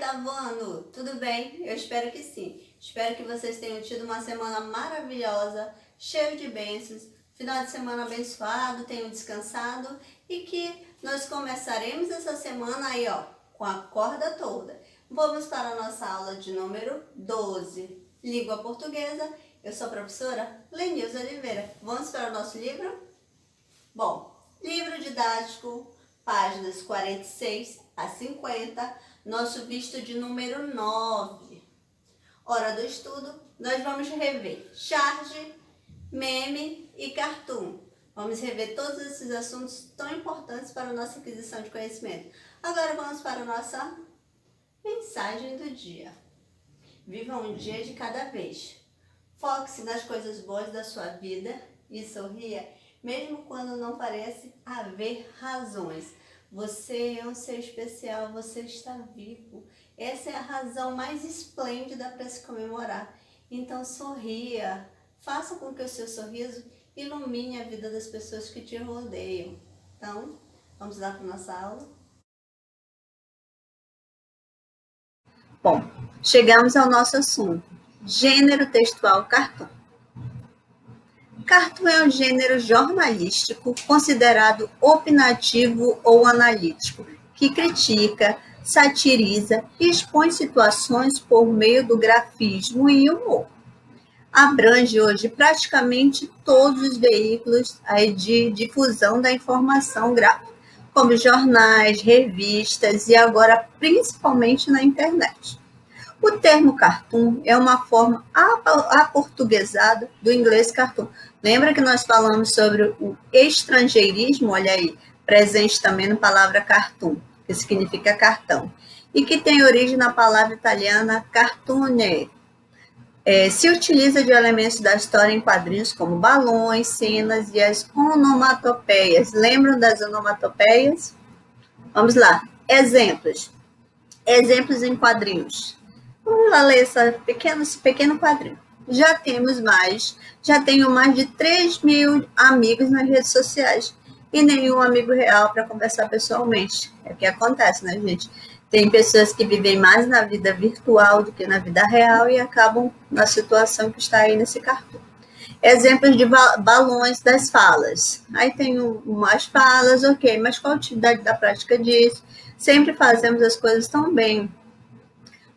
oitavo ano, tudo bem? Eu espero que sim. Espero que vocês tenham tido uma semana maravilhosa, cheia de bênçãos, final de semana abençoado, tenham descansado e que nós começaremos essa semana aí, ó, com a corda toda. Vamos para a nossa aula de número 12, língua portuguesa. Eu sou a professora Lenilza Oliveira. Vamos para o nosso livro? Bom, livro didático, páginas 46 a 50, nosso visto de número 9. Hora do estudo, nós vamos rever charge, meme e cartoon. Vamos rever todos esses assuntos tão importantes para a nossa aquisição de conhecimento. Agora vamos para a nossa mensagem do dia. Viva um dia de cada vez. Foque-se nas coisas boas da sua vida e sorria, mesmo quando não parece haver razões. Você é um ser especial, você está vivo. Essa é a razão mais esplêndida para se comemorar. Então sorria, faça com que o seu sorriso ilumine a vida das pessoas que te rodeiam. Então, vamos lá para a nossa aula? Bom, chegamos ao nosso assunto. Gênero textual cartoon. Cartoon é um gênero jornalístico considerado opinativo ou analítico, que critica, satiriza e expõe situações por meio do grafismo e humor. Abrange hoje praticamente todos os veículos de difusão da informação gráfica, como jornais, revistas e agora principalmente na internet. O termo cartoon é uma forma aportuguesada do inglês cartoon. Lembra que nós falamos sobre o estrangeirismo, olha aí, presente também na palavra cartoon, que significa cartão, e que tem origem na palavra italiana cartone. Se utiliza de elementos da história em quadrinhos como balões, cenas e as onomatopeias. Lembram das onomatopeias? Vamos lá. Exemplos. Exemplos em quadrinhos. Vamos lá ler esse pequeno quadrinho. Já tenho mais de 3.000 amigos nas redes sociais e nenhum amigo real para conversar pessoalmente. É o que acontece, né, gente? Tem pessoas que vivem mais na vida virtual do que na vida real e acabam na situação que está aí nesse cartão. Exemplos de balões das falas. Aí tem umas falas, ok, mas qual a utilidade da prática disso? Sempre fazemos as coisas tão bem.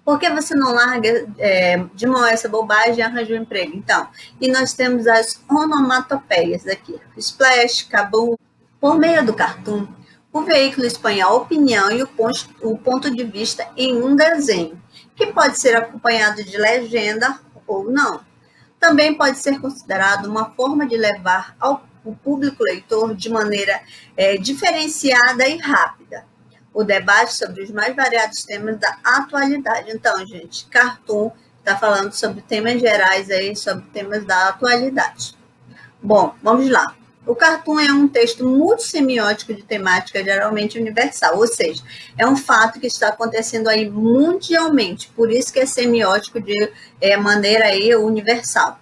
Por que você não larga de mão essa bobagem e arranja um emprego? Então, e nós temos as onomatopeias aqui. Splash, kabum. Por meio do cartoon, o veículo expõe a opinião e o ponto de vista em um desenho, que pode ser acompanhado de legenda ou não. Também pode ser considerado uma forma de levar o público leitor de maneira diferenciada e rápida o debate sobre os mais variados temas da atualidade. Então, gente, cartoon está falando sobre temas gerais aí, sobre temas da atualidade. Bom, vamos lá. O cartoon é um texto multissemiótico de temática geralmente universal, ou seja, é um fato que está acontecendo aí mundialmente, por isso que é semiótico de maneira aí universal,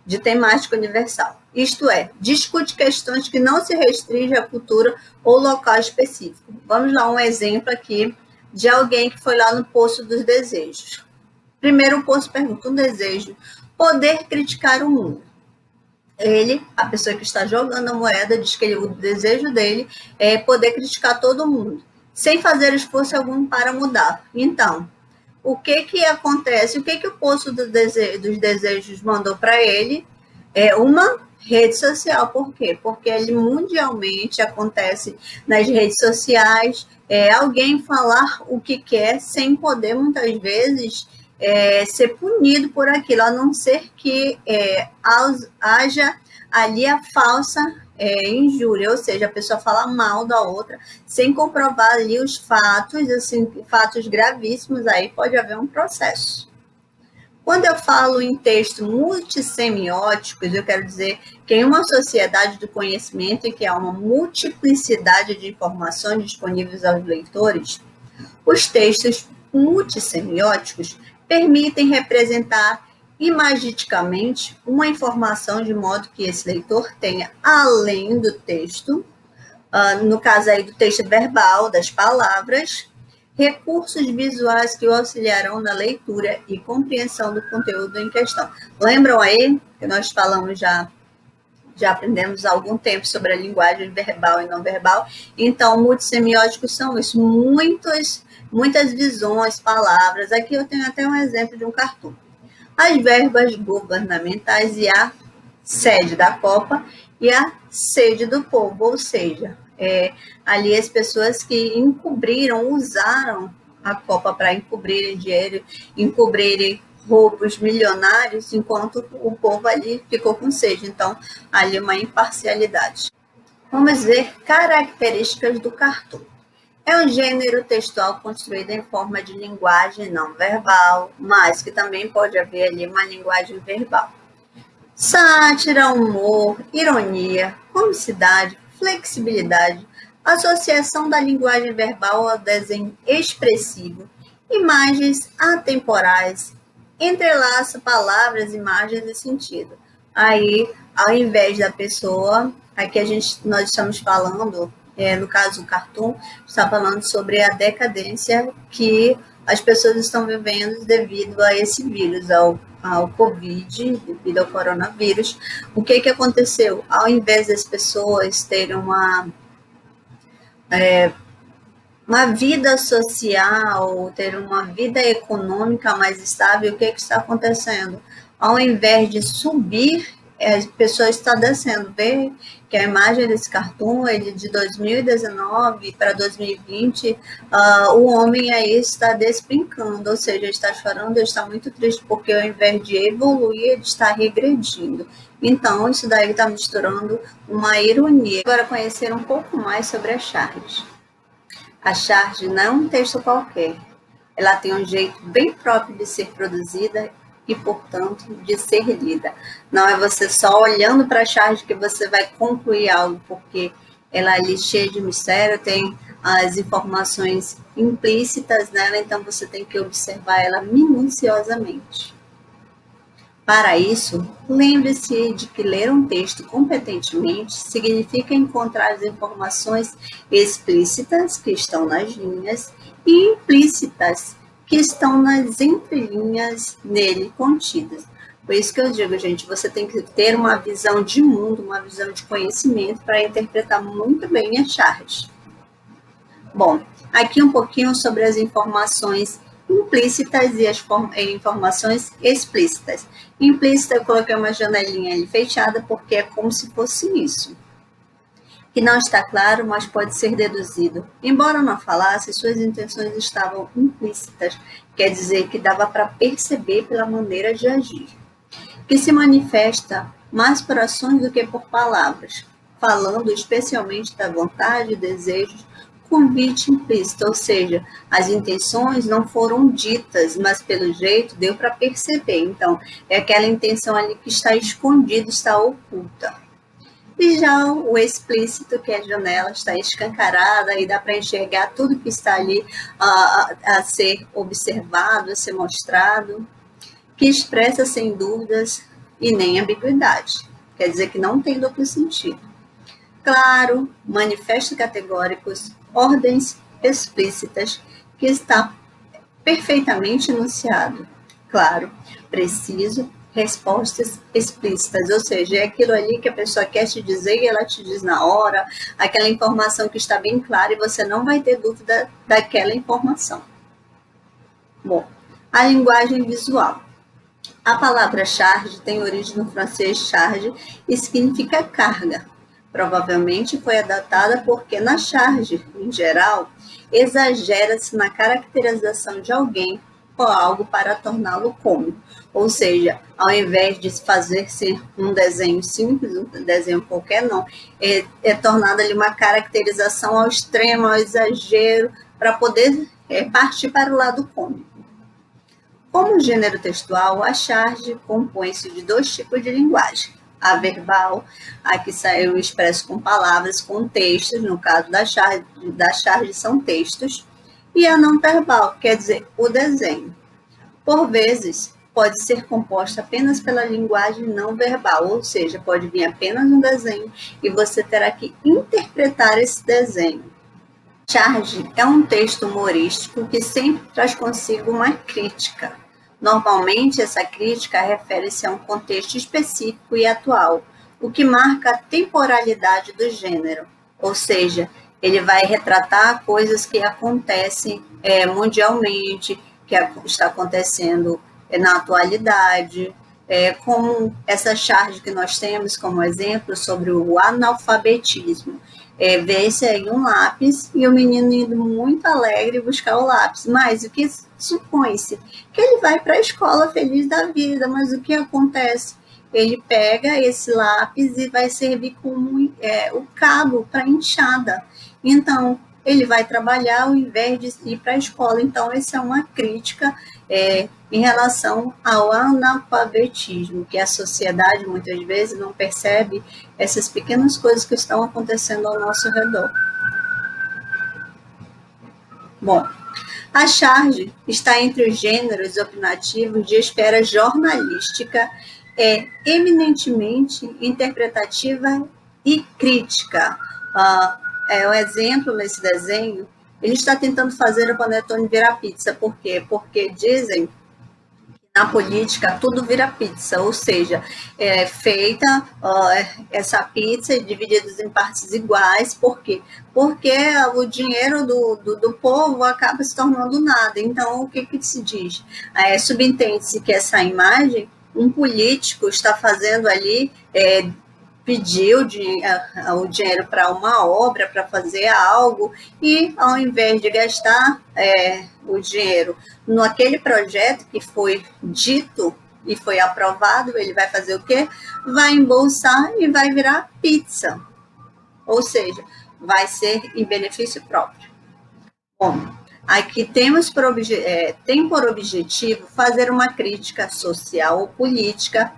de temática universal. Isto é, discute questões que não se restringem à cultura ou local específico. Vamos lá, um exemplo aqui de alguém que foi lá no Poço dos Desejos. Primeiro, o Poço pergunta um desejo: poder criticar o mundo. Ele, a pessoa que está jogando a moeda, diz que o desejo dele é poder criticar todo mundo, sem fazer esforço algum para mudar. Então, o que acontece? O que o Poço dos Desejos mandou para ele? É uma rede social. Por quê? Porque ele mundialmente acontece nas redes sociais, alguém falar o que quer sem poder, muitas vezes, ser punido por aquilo, a não ser que haja ali a falsa injúria, ou seja, a pessoa fala mal da outra, sem comprovar ali os fatos, assim, fatos gravíssimos, aí pode haver um processo. Quando eu falo em textos multissemióticos, eu quero dizer que em uma sociedade do conhecimento em que há uma multiplicidade de informações disponíveis aos leitores, os textos multissemióticos permitem representar imagiticamente uma informação de modo que esse leitor tenha, além do texto, no caso aí do texto verbal, das palavras, recursos visuais que o auxiliarão na leitura e compreensão do conteúdo em questão. Lembram aí que nós falamos já aprendemos há algum tempo sobre a linguagem verbal e não verbal? Então, multissemióticos são isso, muitas visões, palavras. Aqui eu tenho até um exemplo de um cartoon. As verbas governamentais e a sede da Copa e a sede do povo, ou seja, ali as pessoas que encobriram, usaram a Copa para encobrirem dinheiro, encobrirem roubos milionários, enquanto o povo ali ficou com sede. Então, ali uma imparcialidade. Vamos ver características do cartoon. É um gênero textual construído em forma de linguagem não verbal, mas que também pode haver ali uma linguagem verbal. Sátira, humor, ironia, comicidade, flexibilidade, associação da linguagem verbal ao desenho expressivo, imagens atemporais, entrelaça palavras, imagens e sentido. Aí, ao invés da pessoa, aqui nós estamos falando, no caso do cartoon, está falando sobre a decadência que as pessoas estão vivendo devido a esse vírus, ao Covid, devido ao coronavírus. O que aconteceu? Ao invés das pessoas terem uma vida social, ter uma vida econômica mais estável, o que está acontecendo? Ao invés de subir, a pessoa está descendo. Vê que a imagem desse cartoon, ele de 2019 para 2020, o homem aí está despencando, ou seja, ele está chorando, ele está muito triste, porque ao invés de evoluir, ele está regredindo. Então, isso daí está misturando uma ironia. Agora, conhecer um pouco mais sobre a charge. A charge não é um texto qualquer. Ela tem um jeito bem próprio de ser produzida e, portanto, de ser lida. Não é você só olhando para a charge que você vai concluir algo, porque ela é ali cheia de mistério, tem as informações implícitas nela, então você tem que observar ela minuciosamente. Para isso, lembre-se de que ler um texto competentemente significa encontrar as informações explícitas, que estão nas linhas, e implícitas, que estão nas entrelinhas nele contidas. Por isso que eu digo, gente, você tem que ter uma visão de mundo, uma visão de conhecimento para interpretar muito bem a charge. Bom, aqui um pouquinho sobre as informações implícitas e as informações explícitas. Implícita, eu coloquei uma janelinha ali fechada, porque é como se fosse isso. Que não está claro, mas pode ser deduzido. Embora não falasse, suas intenções estavam implícitas, quer dizer que dava para perceber pela maneira de agir. Que se manifesta mais por ações do que por palavras, falando especialmente da vontade e desejos, convite implícito, ou seja, as intenções não foram ditas, mas pelo jeito deu para perceber. Então, é aquela intenção ali que está escondida, está oculta. E já o explícito, que é a janela, está escancarada e dá para enxergar tudo que está ali a ser observado, a ser mostrado, que expressa sem dúvidas e nem ambiguidade. Quer dizer que não tem duplo sentido. Claro, manifestos categóricos, ordens explícitas, que está perfeitamente enunciado. Claro, preciso, respostas explícitas, ou seja, é aquilo ali que a pessoa quer te dizer e ela te diz na hora, aquela informação que está bem clara e você não vai ter dúvida daquela informação. Bom, a linguagem visual. A palavra charge tem origem no francês charge e significa carga. Provavelmente foi adotada porque na charge, em geral, exagera-se na caracterização de alguém ou algo para torná-lo cômico. Ou seja, ao invés de fazer ser um desenho simples, um desenho qualquer, não, é tornada ali uma caracterização ao extremo, ao exagero, para poder partir para o lado cômico. Como gênero textual, a charge compõe-se de dois tipos de linguagem. A verbal, a que saiu expresso com palavras, com textos, no caso da charge são textos, e a não verbal, quer dizer, o desenho. Por vezes, pode ser composta apenas pela linguagem não verbal, ou seja, pode vir apenas um desenho e você terá que interpretar esse desenho. Charge é um texto humorístico que sempre traz consigo uma crítica. Normalmente, essa crítica refere-se a um contexto específico e atual, o que marca a temporalidade do gênero, ou seja, ele vai retratar coisas que acontecem mundialmente, que está acontecendo na atualidade, como essa charge que nós temos como exemplo sobre o analfabetismo. Vê-se aí um lápis e o menino indo muito alegre buscar o lápis. Mas o que supõe-se? Que ele vai para a escola feliz da vida, mas o que acontece? Ele pega esse lápis e vai servir como o cabo para enxada. Então, ele vai trabalhar ao invés de ir para a escola. Então, essa é uma crítica em relação ao analfabetismo, que a sociedade muitas vezes não percebe essas pequenas coisas que estão acontecendo ao nosso redor. Bom, a charge está entre os gêneros opinativos de esfera jornalística, eminentemente interpretativa e crítica. Um exemplo nesse desenho, ele está tentando fazer o panetone virar pizza. Por quê? Porque dizem na política tudo vira pizza, ou seja, é feita essa pizza dividida em partes iguais. Por quê? Porque o dinheiro do povo acaba se tornando nada. Então, o que se diz? Subentende-se que essa imagem, um político está fazendo ali, pediu o dinheiro para uma obra, para fazer algo, e ao invés de gastar o dinheiro naquele projeto que foi dito e foi aprovado, ele vai fazer o quê? Vai embolsar e vai virar pizza. Ou seja, vai ser em benefício próprio. Bom, aqui temos tem por objetivo fazer uma crítica social ou política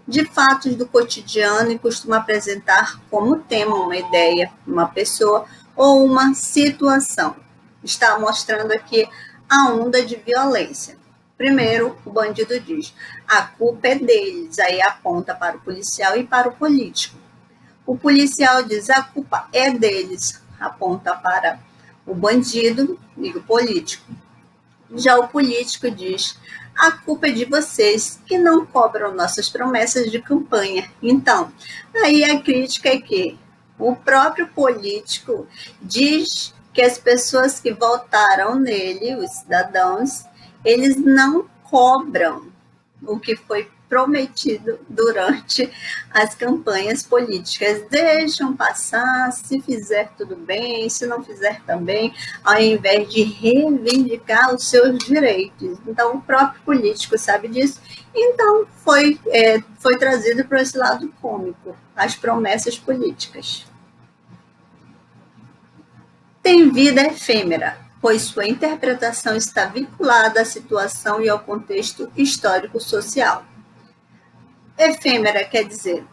de fatos do cotidiano e costuma apresentar como tema uma ideia, uma pessoa ou uma situação. Está mostrando aqui a onda de violência. Primeiro, o bandido diz: a culpa é deles, aí aponta para o policial e para o político. O policial diz: a culpa é deles, aponta para o bandido e o político. Já o político diz: a culpa é de vocês que não cobram nossas promessas de campanha. Então, aí a crítica é que o próprio político diz que as pessoas que votaram nele, os cidadãos, eles não cobram o que foi prometido durante as campanhas políticas. Deixam passar, se fizer tudo bem, se não fizer também, ao invés de reivindicar os seus direitos. Então, o próprio político sabe disso. Então, foi trazido para esse lado cômico, as promessas políticas. Tem vida efêmera, pois sua interpretação está vinculada à situação e ao contexto histórico-social. Efêmera quer dizer,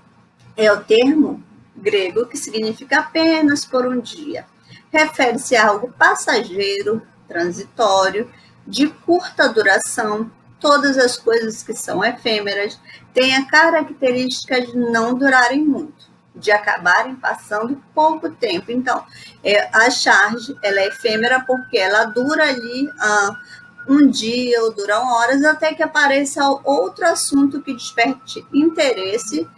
é o termo grego que significa apenas por um dia. Refere-se a algo passageiro, transitório, de curta duração. Todas as coisas que são efêmeras têm a característica de não durarem muito, de acabarem passando pouco tempo. Então, a charge ela é efêmera porque ela dura ali um dia ou duram horas até que apareça outro assunto que desperte interesse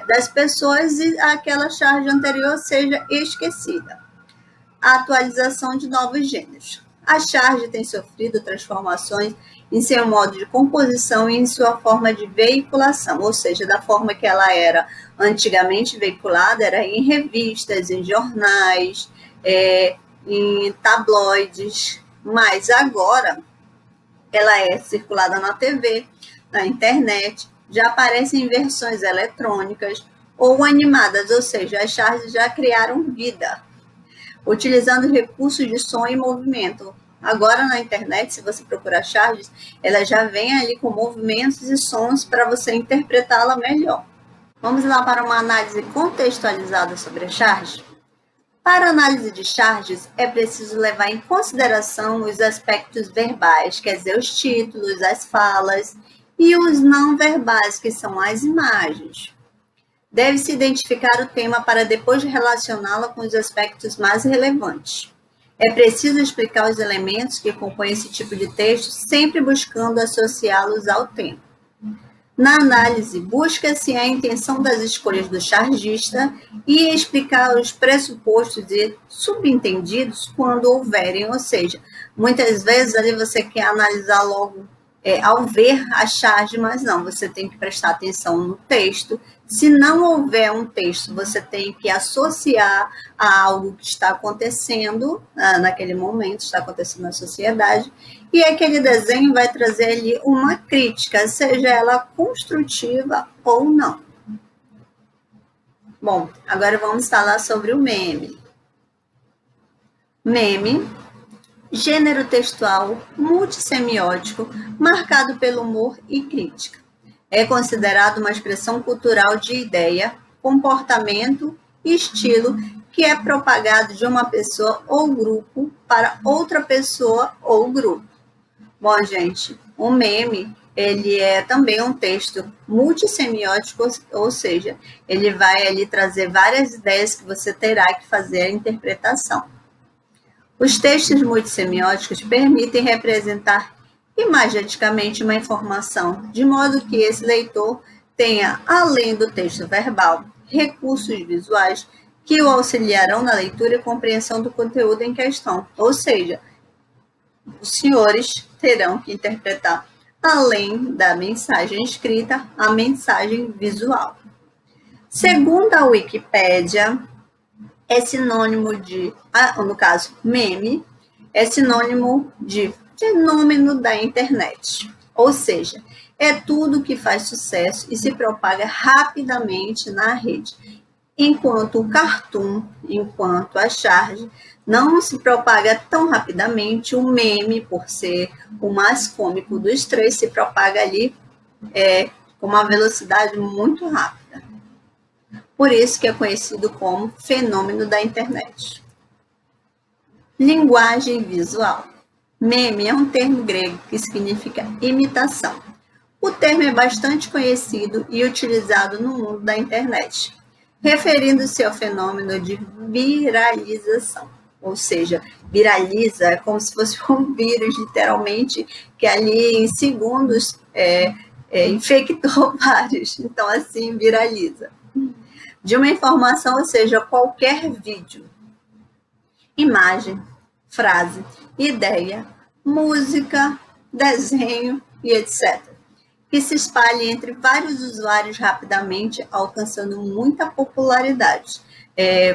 das pessoas e aquela charge anterior seja esquecida. A atualização de novos gêneros. A charge tem sofrido transformações em seu modo de composição e em sua forma de veiculação, ou seja, da forma que ela era antigamente veiculada, era em revistas, em jornais, em tabloides, mas agora ela é circulada na TV, na internet, já aparece em versões eletrônicas ou animadas, ou seja, as charges já criaram vida, utilizando recursos de som e movimento. Agora na internet, se você procurar charges, ela já vem ali com movimentos e sons para você interpretá-la melhor. Vamos lá para uma análise contextualizada sobre a charge? Para a análise de charges, é preciso levar em consideração os aspectos verbais, quer dizer, os títulos, as falas, e os não verbais, que são as imagens. Deve-se identificar o tema para depois relacioná-la com os aspectos mais relevantes. É preciso explicar os elementos que compõem esse tipo de texto, sempre buscando associá-los ao tema. Na análise, busca-se a intenção das escolhas do chargista e explicar os pressupostos e subentendidos quando houverem, ou seja, muitas vezes ali você quer analisar logo ao ver a charge, mas não, você tem que prestar atenção no texto. Se não houver um texto, você tem que associar a algo que está acontecendo naquele momento, está acontecendo na sociedade, e aquele desenho vai trazer ali uma crítica, seja ela construtiva ou não. Bom, agora vamos falar sobre o meme. Meme, gênero textual multissemiótico, marcado pelo humor e crítica. É considerado uma expressão cultural de ideia, comportamento e estilo que é propagado de uma pessoa ou grupo para outra pessoa ou grupo. Bom, gente, o meme, ele é também um texto multissemiótico, ou seja, ele vai ali trazer várias ideias que você terá que fazer a interpretação. Os textos multissemióticos permitem representar imageticamente uma informação, de modo que esse leitor tenha, além do texto verbal, recursos visuais que o auxiliarão na leitura e compreensão do conteúdo em questão. Ou seja, os senhores terão que interpretar, além da mensagem escrita, a mensagem visual. Segundo a Wikipédia, é sinônimo de, no caso, meme, é sinônimo de fenômeno da internet. Ou seja, é tudo que faz sucesso e se propaga rapidamente na rede. Enquanto o cartoon, enquanto a charge, não se propaga tão rapidamente, o meme, por ser o mais cômico dos três, se propaga ali com uma velocidade muito rápida. Por isso que é conhecido como fenômeno da internet. Linguagem visual. Meme é um termo grego que significa imitação. O termo é bastante conhecido e utilizado no mundo da internet, referindo-se ao fenômeno de viralização. Ou seja, viraliza é como se fosse um vírus, literalmente, que ali em segundos infectou vários. Então, assim, viraliza. De uma informação, ou seja, qualquer vídeo, imagem, frase, ideia, música, desenho e etc., que se espalhe entre vários usuários rapidamente, alcançando muita popularidade.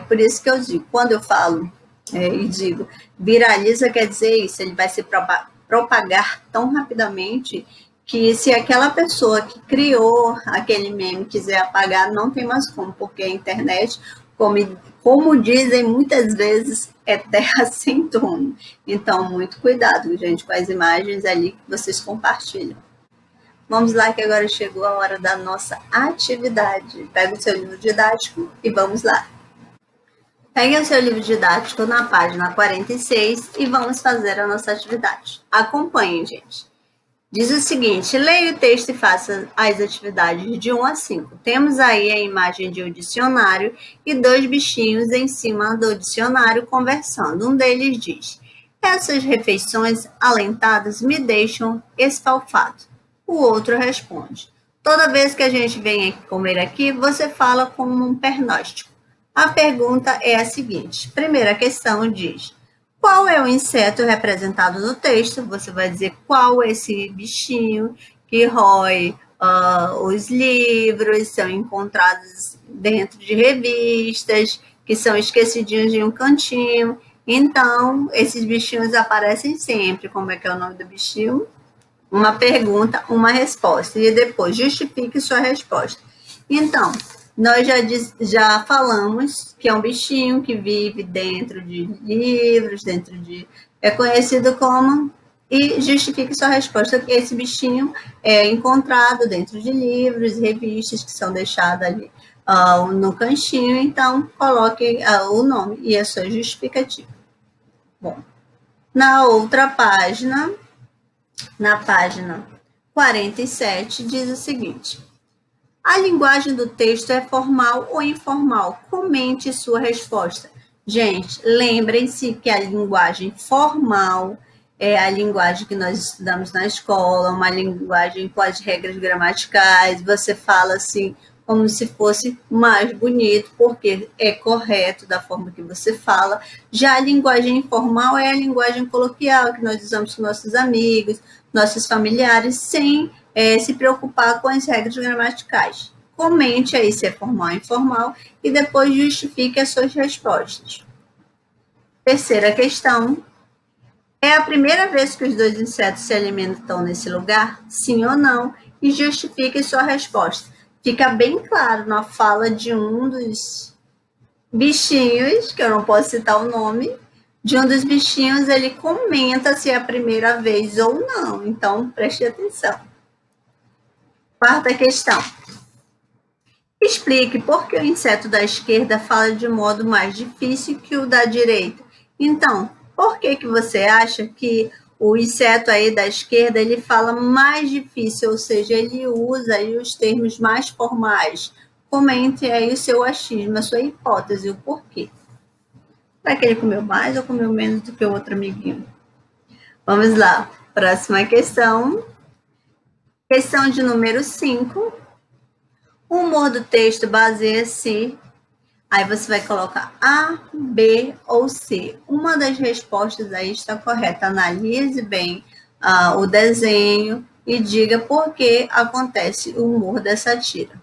Por isso que eu digo, quando eu falo e digo viraliza, quer dizer isso, ele vai se propagar tão rapidamente que se aquela pessoa que criou aquele meme quiser apagar, não tem mais como, porque a internet, como dizem muitas vezes, é terra sem dono. Então, muito cuidado, gente, com as imagens ali que vocês compartilham. Vamos lá, que agora chegou a hora da nossa atividade. Pega o seu livro didático e vamos lá. Pegue o seu livro didático na página 46 e vamos fazer a nossa atividade. Acompanhem, gente. Diz o seguinte, leia o texto e faça as atividades de 1 a 5. Temos aí a imagem de um dicionário e 2 bichinhos em cima do dicionário conversando. Um deles diz, essas refeições alentadas me deixam esfalfado. O outro responde, toda vez que a gente vem comer aqui, você fala como um pernóstico. A pergunta é a seguinte, primeira questão diz, qual é o inseto representado no texto? Você vai dizer qual é esse bichinho que rói os livros, são encontrados dentro de revistas, que são esquecidinhos em um cantinho. Então, esses bichinhos aparecem sempre. Como é que é o nome do bichinho? Uma pergunta, uma resposta. E depois, justifique sua resposta. Então, nós já falamos que é um bichinho que vive dentro de livros, é conhecido como, e justifique sua resposta, que esse bichinho é encontrado dentro de livros e revistas que são deixadas ali no canchinho, então coloque o nome e a sua justificativa. Bom, na outra página, na página 47, diz o seguinte, a linguagem do texto é formal ou informal? Comente sua resposta. Gente, lembrem-se que a linguagem formal é a linguagem que nós estudamos na escola, uma linguagem com as regras gramaticais, você fala assim como se fosse mais bonito, porque é correto da forma que você fala. Já a linguagem informal é a linguagem coloquial que nós usamos com nossos amigos, nossos familiares, sem se preocupar com as regras gramaticais. Comente aí se é formal ou informal e depois justifique as suas respostas. Terceira questão. É a primeira vez que os dois insetos se alimentam nesse lugar? Sim ou não? E justifique sua resposta. Fica bem claro na fala de um dos bichinhos, que eu não posso citar o nome, de um dos bichinhos, ele comenta se é a primeira vez ou não. Então, preste atenção. Quarta questão. Explique por que o inseto da esquerda fala de modo mais difícil que o da direita. Então, por que você acha que o inseto aí da esquerda ele fala mais difícil, ou seja, ele usa aí os termos mais formais? Comente aí o seu achismo, a sua hipótese, o porquê. Será que ele comeu mais ou comeu menos do que o outro amiguinho? Vamos lá, próxima questão. Questão de número 5. O humor do texto baseia-se. Aí você vai colocar A, B ou C. Uma das respostas aí está correta. Analise bem o desenho e diga por que acontece o humor dessa tira.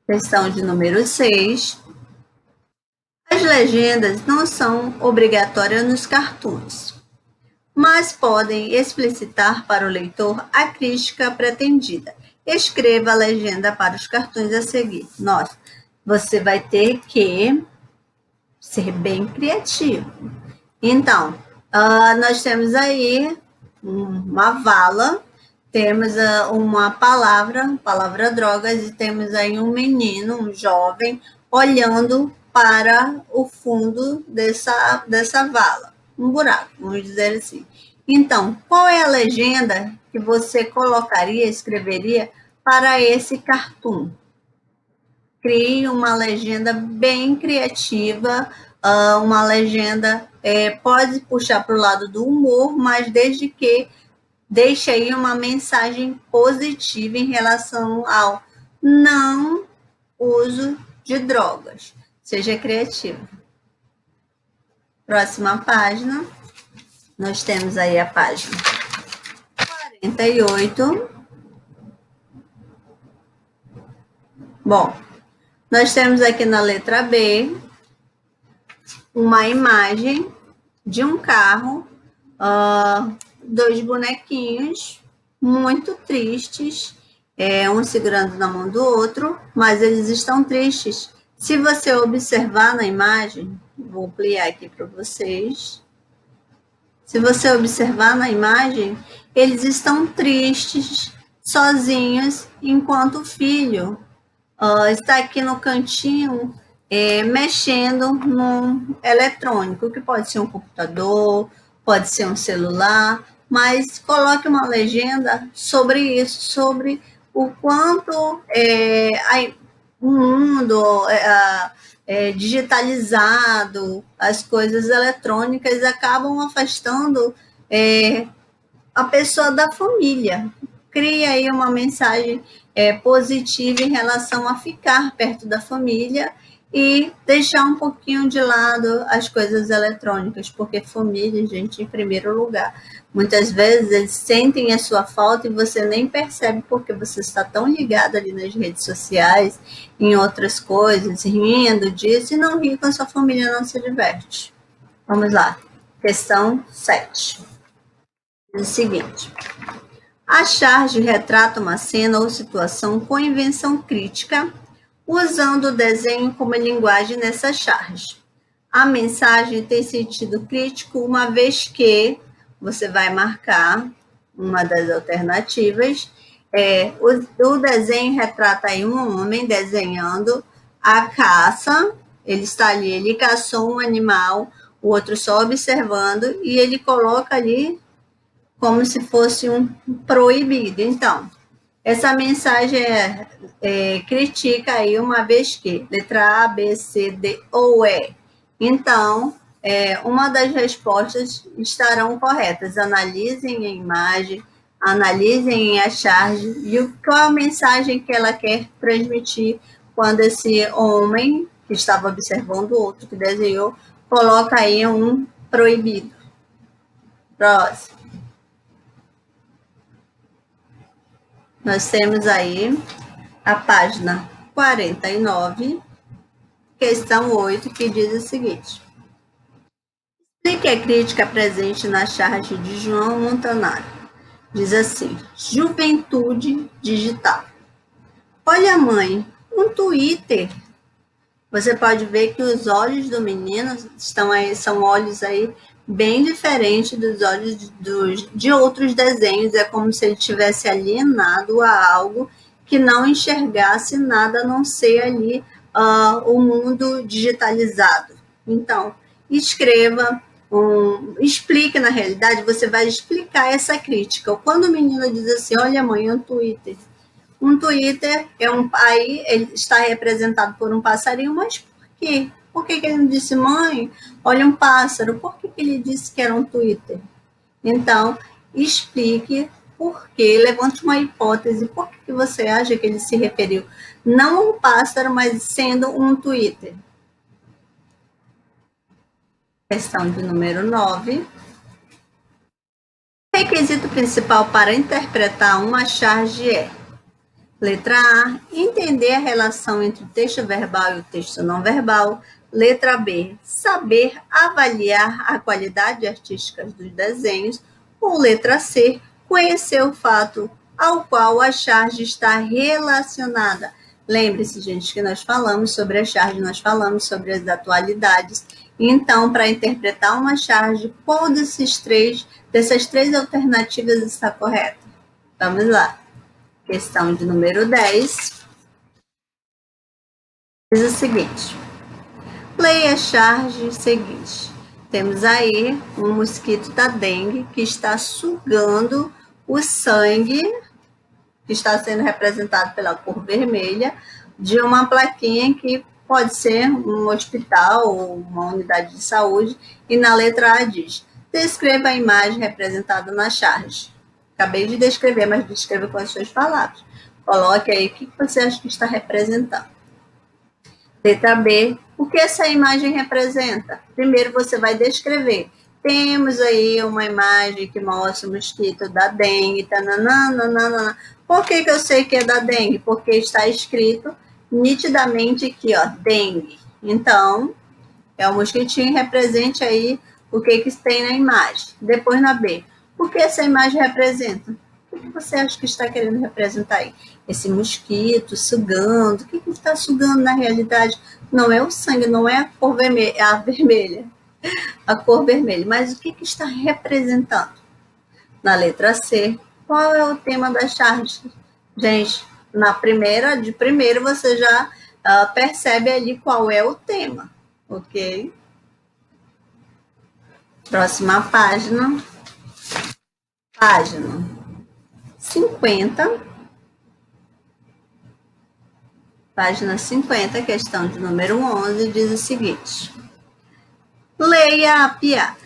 Questão de número 6. As legendas não são obrigatórias nos cartoons, mas podem explicitar para o leitor a crítica pretendida. Escreva a legenda para os cartoons a seguir. Nossa, você vai ter que ser bem criativo. Então, nós temos aí uma vala, temos uma palavra drogas, e temos aí um menino, um jovem, olhando para o fundo dessa vala, um buraco, vamos dizer assim. Então, qual é a legenda que você colocaria, escreveria para esse cartoon? Crie uma legenda bem criativa, uma legenda pode puxar para o lado do humor, mas desde que deixe aí uma mensagem positiva em relação ao não uso de drogas. Seja criativo. Próxima página. Nós temos aí a página 48. Bom, nós temos aqui na letra B uma imagem de um carro, dois bonequinhos muito tristes, um segurando na mão do outro, mas eles estão tristes. Se você observar na imagem, vou ampliar aqui para vocês. Se você observar na imagem, eles estão tristes, sozinhos, enquanto o filho está aqui no cantinho, mexendo num eletrônico, que pode ser um computador, pode ser um celular, mas coloque uma legenda sobre isso, sobre o quanto o mundo digitalizado, as coisas eletrônicas acabam afastando a pessoa da família. Cria aí uma mensagem positiva em relação a ficar perto da família e deixar um pouquinho de lado as coisas eletrônicas, porque família, gente, em primeiro lugar. Muitas vezes eles sentem a sua falta e você nem percebe porque você está tão ligado ali nas redes sociais, em outras coisas, rindo disso, e não ri com a sua família, não se diverte. Vamos lá. Questão 7. É o seguinte. A charge retrata uma cena ou situação com invenção crítica, usando o desenho como linguagem nessa charge. A mensagem tem sentido crítico, uma vez que você vai marcar uma das alternativas. O desenho retrata aí um homem desenhando a caça, ele está ali, ele caçou um animal, o outro só observando, e ele coloca ali como se fosse um proibido. Então, essa mensagem critica aí, uma vez que letra A, B, C, D ou E Então, uma das respostas estarão corretas. Analisem a imagem, analisem a charge e qual a mensagem que ela quer transmitir quando esse homem, que estava observando o outro que desenhou, coloca aí um proibido. Próximo. Nós temos aí a página 49, questão 8, que diz o seguinte: explique a crítica presente na charge de João Montanaro. Diz assim: juventude digital. Olha, mãe, um Twitter. Você pode ver que os olhos do menino são olhos aí bem diferentes dos olhos de outros desenhos. É como se ele tivesse alienado a algo que não enxergasse nada a não ser ali o mundo digitalizado. Então, escreva, explique na realidade, você vai explicar essa crítica. Quando o menino diz assim, olha, mãe, um Twitter. Um Twitter aí ele está representado por um passarinho, mas por quê? Por que ele não disse, mãe, olha um pássaro? Por que ele disse que era um Twitter? Então, explique por quê, levante uma hipótese, por que você acha que ele se referiu não a um pássaro, mas sendo um Twitter? Questão de número 9. O requisito principal para interpretar uma charge é: letra A, entender a relação entre o texto verbal e o texto não verbal. Letra B, saber avaliar a qualidade artística dos desenhos. Ou letra C, conhecer o fato ao qual a charge está relacionada. Lembre-se, gente, que nós falamos sobre a charge, nós falamos sobre as atualidades. Então, para interpretar uma charge, qual dessas três alternativas está correta? Vamos lá. Questão de número 10. Diz o seguinte: leia a charge seguinte. Temos aí um mosquito da dengue que está sugando o sangue, que está sendo representado pela cor vermelha, de uma plaquinha que pode ser um hospital ou uma unidade de saúde, e na letra A diz: descreva a imagem representada na charge. Acabei de descrever, mas descreva com as suas palavras. Coloque aí o que você acha que está representando. Letra B, o que essa imagem representa? Primeiro você vai descrever. Temos aí uma imagem que mostra o mosquito da dengue. Tananana. Por que eu sei que é da dengue? Porque está escrito nitidamente aqui, ó, dengue. Então, é o mosquitinho, represente aí o que tem na imagem. Depois na B, o que essa imagem representa? O que você acha que está querendo representar aí? Esse mosquito sugando. O que está sugando na realidade? Não é o sangue, não é a cor vermelha, a cor vermelha, mas o que está representando? Na letra C, qual é o tema da charge? Gente, de primeiro você já percebe ali qual é o tema, ok? Próxima página. Página 50. Página 50, questão de número 11, diz o seguinte: leia a piada.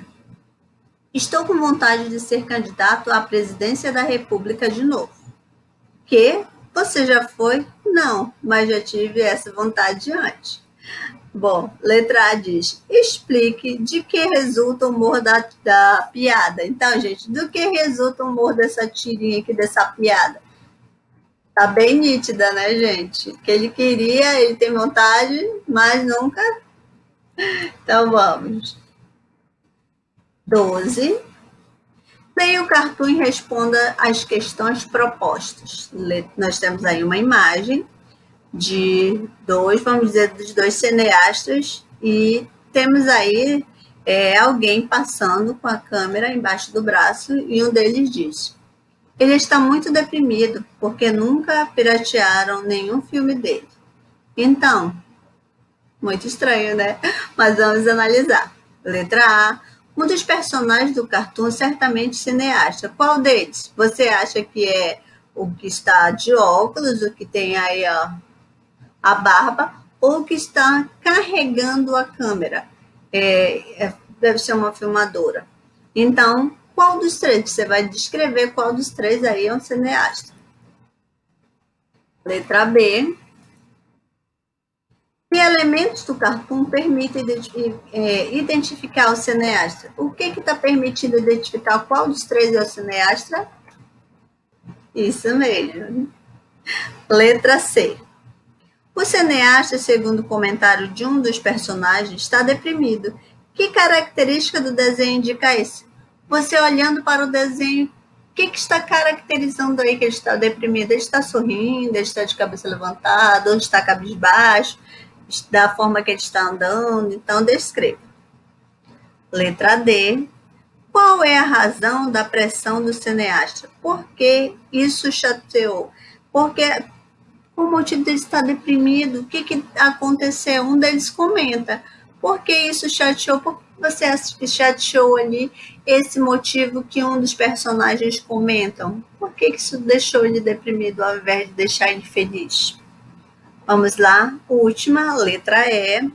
Estou com vontade de ser candidato à presidência da República de novo. Que? Você já foi? Não, mas já tive essa vontade antes. Bom, letra A diz: explique de que resulta o humor da piada. Então, gente, do que resulta o humor dessa tirinha aqui, dessa piada? Tá bem nítida, né, gente? Que ele queria, ele tem vontade, mas nunca. Então, vamos. 12. Leia o cartoon e responda as questões propostas. Nós temos aí uma imagem de vamos dizer, dos dois cineastas, e temos aí alguém passando com a câmera embaixo do braço, e um deles diz: ele está muito deprimido, porque nunca piratearam nenhum filme dele. Então, muito estranho, né? Mas vamos analisar. Letra A. Um dos personagens do cartoon certamente cineasta. Qual deles? Você acha que é o que está de óculos, o que tem aí a barba, ou que está carregando a câmera? deve ser uma filmadora. Então, qual dos três? Você vai descrever qual dos três aí é um cineasta. Letra B. Que elementos do cartoon permitem identificar o cineasta? O que está permitindo identificar qual dos três é o cineasta? Isso mesmo. Letra C. O cineasta, segundo o comentário de um dos personagens, está deprimido. Que característica do desenho indica isso? Você olhando para o desenho, o que está caracterizando aí que ele está deprimido? Ele está sorrindo, ele está de cabeça levantada, ou está cabisbaixo, da forma que ele está andando? Então, descreva. Letra D. Qual é a razão da pressão do cineasta? Por que isso chateou? Porque o motivo dele estar deprimido, o que aconteceu? Um deles comenta, por que isso chateou? Por que você acha que chateou ali esse motivo que um dos personagens comentam? Por que isso deixou ele deprimido ao invés de deixar ele feliz? Vamos lá, última, letra E.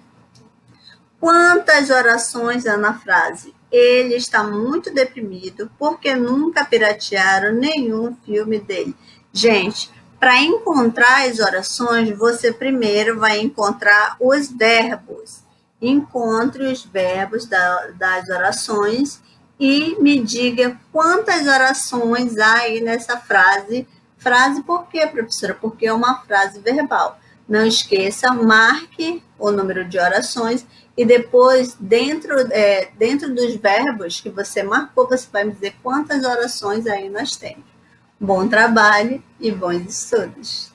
Quantas orações há na frase? Ele está muito deprimido porque nunca piratearam nenhum filme dele. Gente, para encontrar as orações, você primeiro vai encontrar os verbos. Encontre os verbos das orações e me diga quantas orações há aí nessa frase. Frase por quê, professora? Porque é uma frase verbal. Não esqueça, marque o número de orações e depois, dentro dos verbos que você marcou, você vai me dizer quantas orações aí nós temos. Bom trabalho e bons estudos!